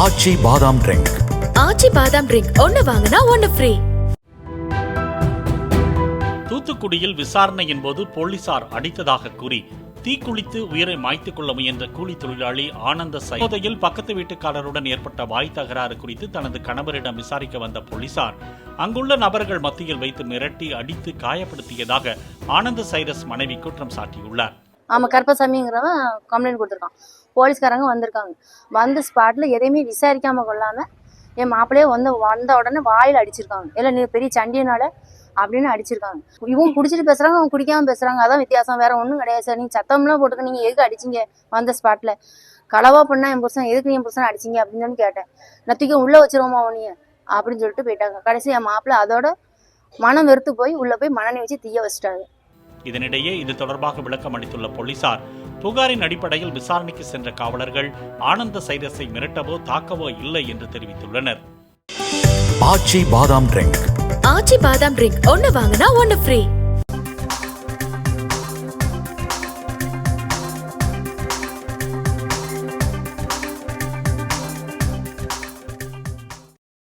ஆச்சி பாதாம் ட்ரிங்க். ஆச்சி பாதாம் ட்ரிங்க் ஒன்னு வாங்கினா ஒன்னு ஃப்ரீ. தூத்துக்குடியில் விசாரணையின் போது போலீசார் அடித்ததாக கூறி தீக்குளித்து உயிரை மாய்த்துக் கொள்ள முயன்ற கூலி தொழிலாளி ஆனந்த சைதையில் பக்கத்து வீட்டுக்காரருடன் ஏற்பட்ட வாய் தகராறு குறித்து தனது கணவரிடம் விசாரிக்க வந்த போலீசார் அங்குள்ள நபர்கள் மத்தியில் வைத்து மிரட்டி அடித்து காயப்படுத்தியதாக ஆனந்த சைரஸ் மனைவி குற்றம் சாட்டியுள்ளார். ஆமா, கருப்பசாமிங்கிறவன் கம்ப்ளைண்ட் கொடுத்துருக்கான். போலீஸ்காரங்க வந்திருக்காங்க. வந்து ஸ்பாட்ல எதையுமே விசாரிக்காம கொள்ளாம என் மாப்பிள்ளையே வந்த உடனே வாயில் அடிச்சிருக்காங்க. இல்லை நீ பெரிய சண்டியனால அப்படின்னு அடிச்சிருக்காங்க. இவங்க குடிச்சிட்டு பேசுறாங்க, அவங்க குடிக்காம பேசுறாங்க. அதான் வித்தியாசம், வேற ஒன்றும் கிடையாது சார். நீங்க சத்தம்லாம் போட்டுக்க, நீங்க எதுக்கு அடிச்சிங்க வந்த ஸ்பாட்ல? களவா பண்ணா என் புருஷன் எதுக்கு என் புருஷன் அடிச்சிங்க அப்படின்னு சொல்லி கேட்டேன். நத்திக்க உள்ள வச்சிருவோமா உனிய அப்படின்னு சொல்லிட்டு போயிட்டாங்க. கடைசி என் மாப்பிள்ளை அதோட மனம் வெறுத்து போய் உள்ள போய் மணனை வச்சு தீய வச்சுட்டாங்க. இதனிடையே இது தொடர்பாக விளக்கம் அளித்துள்ள போலீசார் புகாரின் அடிப்படையில் விசாரணைக்கு சென்ற காவலர்கள் ஆனந்த சைரஸை மிரட்டவோ தாக்கவோ இல்லை என்று தெரிவித்துள்ளனர். ஆச்சி பாதாம் ட்ரிங்க். ஆச்சி பாதாம் ட்ரிங்க் ஒன்னு வாங்கினா ஒன்னு ஃப்ரீ.